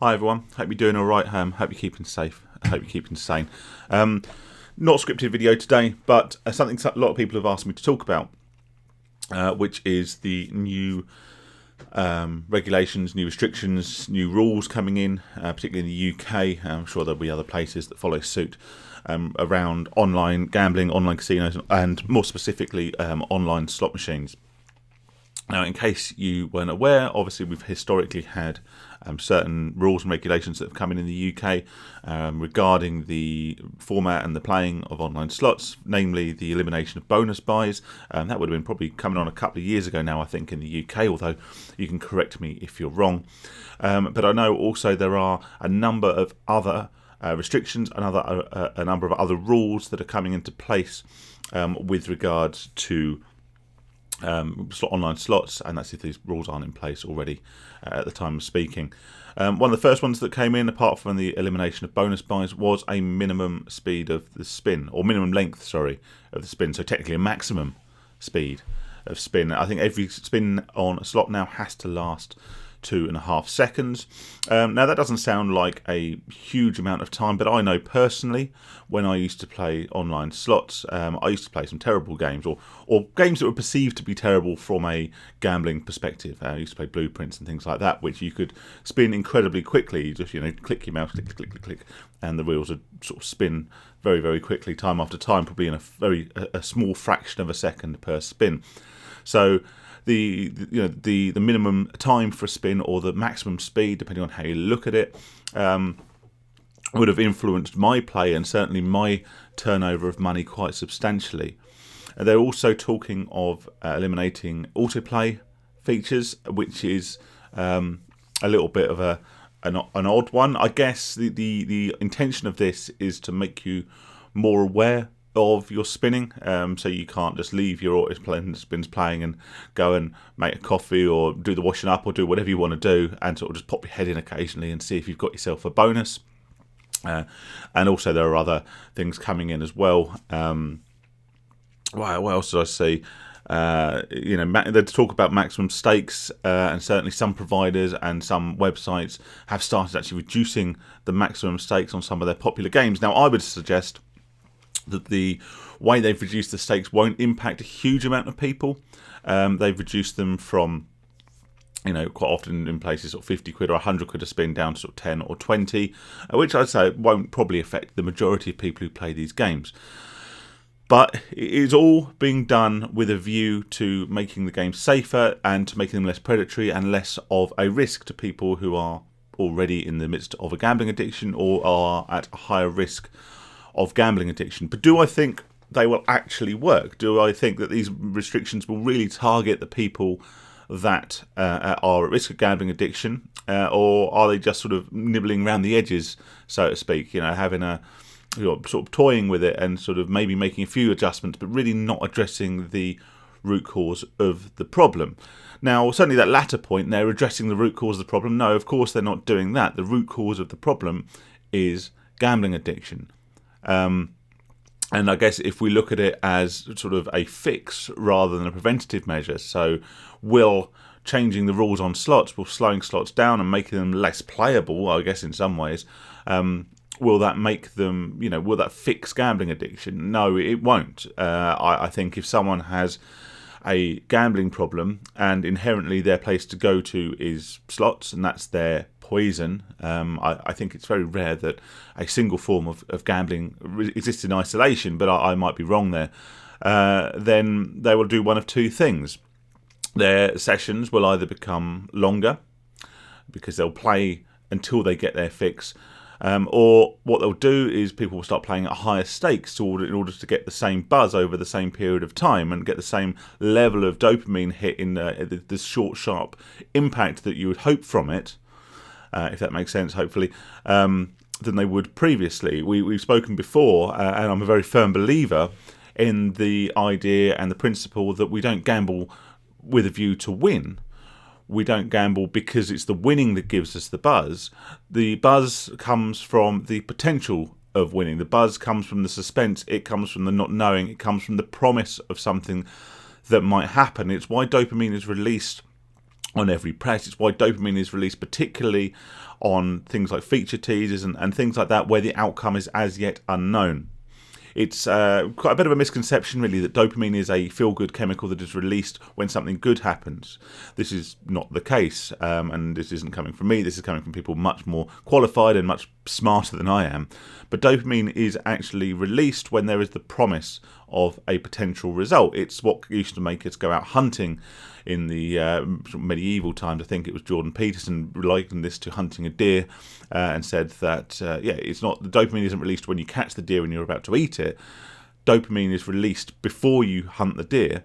Hi everyone, hope you're doing alright, hope you're keeping safe, I hope you're keeping sane. Not a scripted video today, but something a lot of people have asked me to talk about, which is the new regulations, new restrictions, new rules coming in, particularly in the UK. I'm sure there'll be other places that follow suit, around online gambling, online casinos, and more specifically online slot machines. Now, in case you weren't aware, obviously we've historically had certain rules and regulations that have come in the UK regarding the format and the playing of online slots, namely the elimination of bonus buys. That would have been probably coming on a couple of years ago now, I think, in the UK, although you can correct me if you're wrong. But I know also there are a number of other restrictions, a number of other rules that are coming into place with regards to online slots, and that's if these rules aren't in place already at the time of speaking. One of the first ones that came in, apart from the elimination of bonus buys, was a minimum speed of the spin, or minimum length, of the spin. So technically a maximum speed of spin. I think every spin on a slot now has to last 2.5 seconds. Now that doesn't sound like a huge amount of time, but I know personally when I used to play online slots, I used to play some terrible games, or games that were perceived to be terrible from a gambling perspective. I used to play blueprints and things like that, which you could spin incredibly quickly. You just click your mouse, click, click, click, click, and the wheels would sort of spin very, very quickly, time after time, probably in a small fraction of a second per spin. So the minimum time for a spin, or the maximum speed, depending on how you look at it, would have influenced my play and certainly my turnover of money quite substantially. They're also talking of eliminating autoplay features, which is a little bit of an odd one. I guess the intention of this is to make you more aware of your spinning, so you can't just leave your auto spins playing and go and make a coffee or do the washing up or do whatever you want to do and sort of just pop your head in occasionally and see if you've got yourself a bonus. And also there are other things coming in as well. What else did I see? They talk about maximum stakes, and certainly some providers and some websites have started actually reducing the maximum stakes on some of their popular games. Now, I would suggest that the way they've reduced the stakes won't impact a huge amount of people. They've reduced them from, quite often in places sort of 50 quid or 100 quid a spin down to sort of 10 or 20, which I'd say won't probably affect the majority of people who play these games. But it is all being done with a view to making the game safer and to making them less predatory and less of a risk to people who are already in the midst of a gambling addiction or are at a higher risk of gambling addiction. But do I think they will actually work? Do I think that these restrictions will really target the people that are at risk of gambling addiction, or are they just sort of nibbling around the edges, so to speak, having sort of toying with it and sort of maybe making a few adjustments, but really not addressing the root cause of the problem? Now, certainly that latter point, they're addressing the root cause of the problem. No, of course they're not doing that. The root cause of the problem is gambling addiction. And I guess if we look at it as sort of a fix rather than a preventative measure, so will changing the rules on slots, will slowing slots down and making them less playable, I guess in some ways, will that make them, will that fix gambling addiction? No, it won't. I think if someone has a gambling problem and inherently their place to go to is slots and that's their poison, I think it's very rare that a single form of gambling exists in isolation, but I might be wrong there. Then they will do one of two things. Their sessions will either become longer because they'll play until they get their fix, or what they'll do is people will start playing at higher stakes in order to get the same buzz over the same period of time and get the same level of dopamine hit in the short, sharp impact that you would hope from it, if that makes sense, hopefully, than they would previously. We've spoken before, and I'm a very firm believer in the idea and the principle that we don't gamble with a view to win. We don't gamble because it's the winning that gives us the buzz. The buzz comes from the potential of winning. The buzz comes from the suspense. It comes from the not knowing. It comes from the promise of something that might happen. It's why dopamine is released on every press. It's why dopamine is released particularly on things like feature teasers and things like that, where the outcome is as yet unknown. It's quite a bit of a misconception, really, that dopamine is a feel-good chemical that is released when something good happens. This is not the case, and this isn't coming from me. This is coming from people much more qualified and much smarter than I am. But dopamine is actually released when there is the promise of a potential result. It's what used to make us go out hunting in the medieval times. I think it was Jordan Peterson likened this to hunting a deer, and said that it's not, the dopamine isn't released when you catch the deer and you're about to eat it. Dopamine is released before you hunt the deer,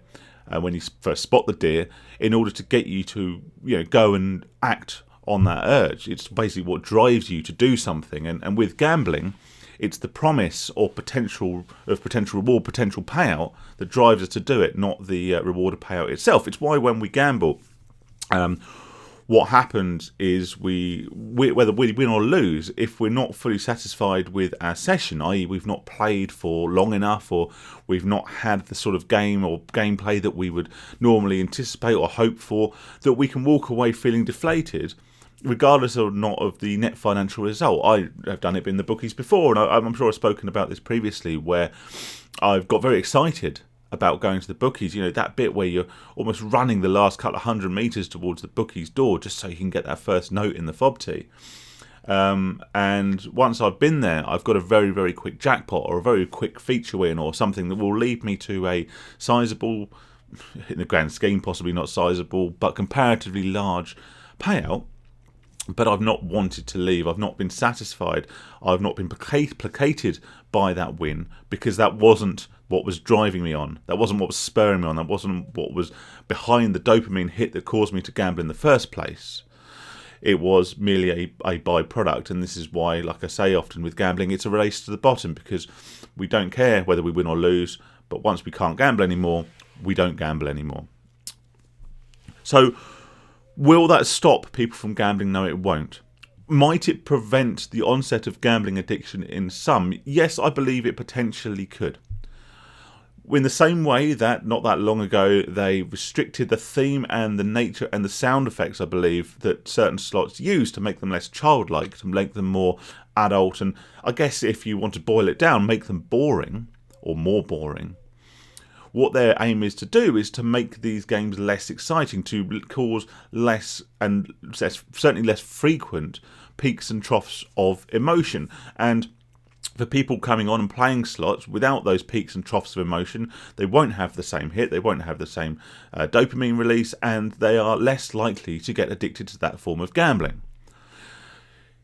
when you first spot the deer, in order to get you to go and act on that urge. It's basically what drives you to do something. And with gambling, it's the promise or potential reward, potential payout that drives us to do it, not the reward or payout itself. It's why when we gamble, what happens is whether we win or lose, if we're not fully satisfied with our session, i.e. we've not played for long enough, or we've not had the sort of game or gameplay that we would normally anticipate or hope for, that we can walk away feeling deflated, regardless or not of the net financial result. I have done it in the bookies before, and I'm sure I've spoken about this previously, where I've got very excited about going to the bookies. That bit where you're almost running the last couple of 100 metres towards the bookies door just so you can get that first note in the fob tee. And once I've been there, I've got a very, very quick jackpot or a very quick feature win or something that will lead me to a sizable, in the grand scheme possibly not sizable, but comparatively large payout. But I've not wanted to leave. I've not been satisfied. I've not been placated by that win, because that wasn't what was driving me on. That wasn't what was spurring me on. That wasn't what was behind the dopamine hit that caused me to gamble in the first place. It was merely a byproduct. And this is why, like I say often with gambling, it's a race to the bottom, because we don't care whether we win or lose. But once we can't gamble anymore, we don't gamble anymore. So, will that stop people from gambling? No, it won't. Might it prevent the onset of gambling addiction in some? Yes, I believe it potentially could. In the same way that not that long ago they restricted the theme and the nature and the sound effects, I believe, that certain slots use to make them less childlike, to make them more adult, and I guess if you want to boil it down, make them boring or more boring. What their aim is to do is to make these games less exciting, to cause less and certainly less frequent peaks and troughs of emotion. And for people coming on and playing slots without those peaks and troughs of emotion, they won't have the same hit, they won't have the same dopamine release, and they are less likely to get addicted to that form of gambling.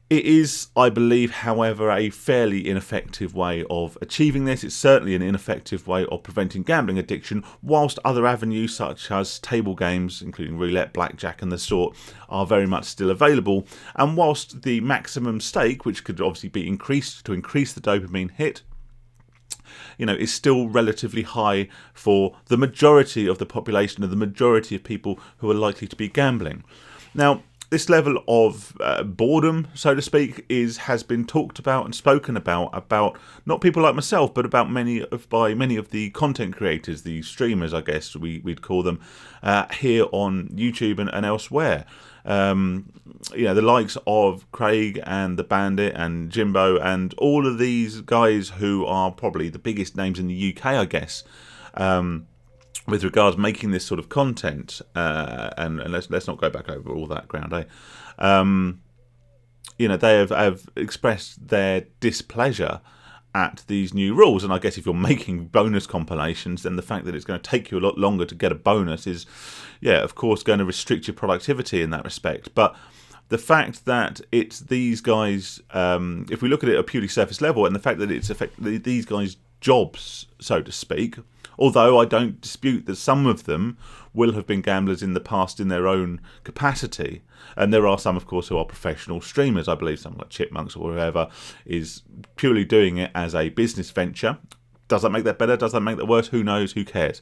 It is, I believe, however, a fairly ineffective way of achieving this. It's certainly an ineffective way of preventing gambling addiction, whilst other avenues such as table games, including roulette, blackjack and the sort, are very much still available. And whilst the maximum stake, which could obviously be increased to increase the dopamine hit, is still relatively high for the majority of the population and the majority of people who are likely to be gambling. Now, this level of boredom, so to speak, has been talked about and spoken about not people like myself, but about many of the content creators, the streamers, I guess we'd call them, here on YouTube and elsewhere. The likes of Craig and the Bandit and Jimbo and all of these guys who are probably the biggest names in the UK, I guess. With regards to making this sort of content, and let's not go back over all that ground, they have expressed their displeasure at these new rules. And I guess if you're making bonus compilations, then the fact that it's going to take you a lot longer to get a bonus is, of course, going to restrict your productivity in that respect. But the fact that it's these guys, if we look at it at a purely surface level, and the fact that it's effectively these guys' jobs, so to speak, although I don't dispute that some of them will have been gamblers in the past in their own capacity. And there are some, of course, who are professional streamers. I believe someone like Chipmunks or whoever is purely doing it as a business venture. Does that make that better? Does that make that worse? Who knows? Who cares?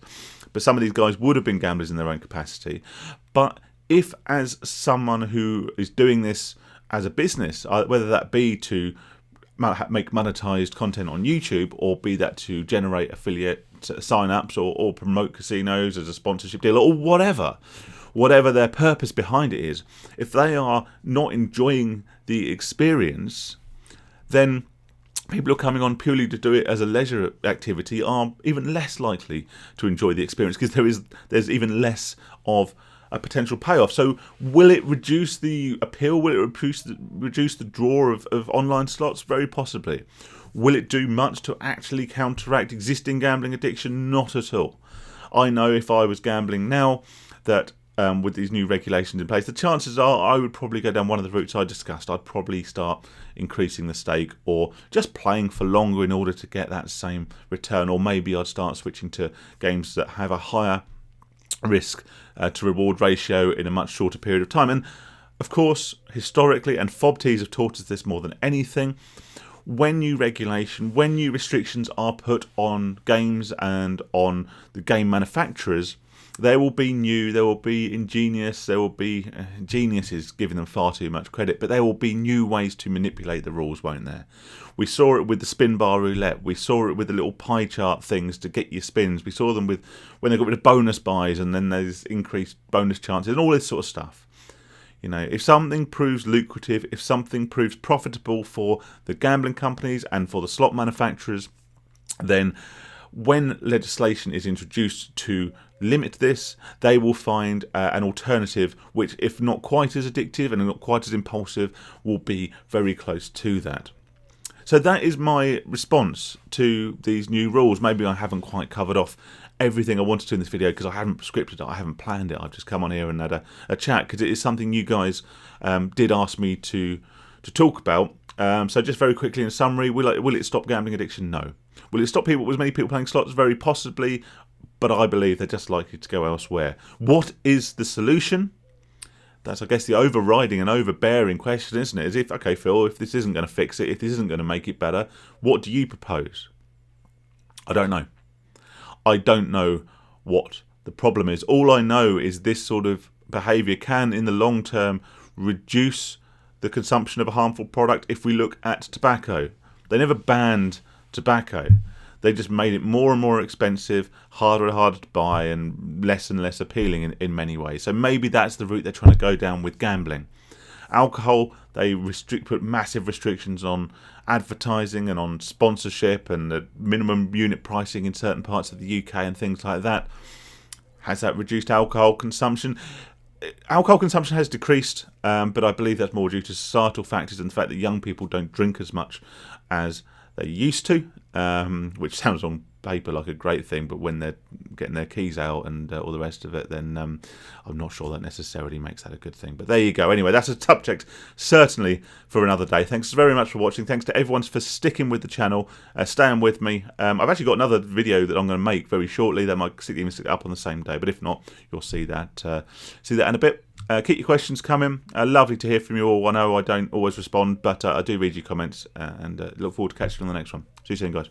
But some of these guys would have been gamblers in their own capacity. But if, as someone who is doing this as a business, whether that be to make monetized content on YouTube, or be that to generate affiliate sign-ups or promote casinos as a sponsorship deal or whatever, whatever their purpose behind it is, if they are not enjoying the experience, then people who are coming on purely to do it as a leisure activity are even less likely to enjoy the experience, because there's even less of a potential payoff. So will it reduce the appeal? Will it reduce the draw of online slots? Very possibly. Will it do much to actually counteract existing gambling addiction? Not at all. I know if I was gambling now that with these new regulations in place, the chances are I would probably go down one of the routes I discussed. I'd probably start increasing the stake, or just playing for longer in order to get that same return, or maybe I'd start switching to games that have a higher risk to reward ratio in a much shorter period of time. And of course, historically, and FOBTs have taught us this more than anything, when new restrictions are put on games and on the game manufacturers, there will be ingenious, genius is giving them far too much credit, but there will be new ways to manipulate the rules, won't there? We saw it with the spin bar roulette. We saw it with the little pie chart things to get your spins. We saw them with when they got rid of bonus buys, and then there's increased bonus chances and all this sort of stuff. You know, if something proves lucrative, if something proves profitable for the gambling companies and for the slot manufacturers, then when legislation is introduced to limit this, they will find an alternative which, if not quite as addictive and not quite as impulsive, will be very close to that. So that is my response to these new rules. Maybe I haven't quite covered off everything I wanted to in this video because I haven't scripted it, I haven't planned it. I've just come on here and had a chat because it is something you guys did ask me to talk about. So just very quickly in summary, will it stop gambling addiction? No. Will it stop as many people playing slots? Very possibly, but I believe they're just likely to go elsewhere. What is the solution? That's, I guess, the overriding and overbearing question, isn't it? Is if, okay, Phil, if this isn't going to fix it, if this isn't going to make it better, what do you propose? I don't know. I don't know what the problem is. All I know is this sort of behaviour can, in the long term, reduce the consumption of a harmful product. If we look at tobacco, they never banned tobacco. They just made it more and more expensive, harder and harder to buy, and less appealing in many ways. So maybe that's the route they're trying to go down with gambling. Alcohol, they put massive restrictions on advertising and on sponsorship and the minimum unit pricing in certain parts of the UK and things like that. Has that reduced alcohol consumption? Alcohol consumption has decreased, but I believe that's more due to societal factors and the fact that young people don't drink as much as they used to, which sounds on paper like a great thing, but when they're getting their keys out and all the rest of it, then I'm not sure that necessarily makes that a good thing. But there you go. Anyway, that's a subject certainly for another day. Thanks very much for watching. Thanks to everyone for sticking with the channel, staying with me. I've actually got another video that I'm going to make very shortly. That might even stick up on the same day, but if not, you'll see that in a bit. Keep your questions coming. Lovely to hear from you all. I know I don't always respond, but I do read your comments and look forward to catching you on the next one. See you soon, guys.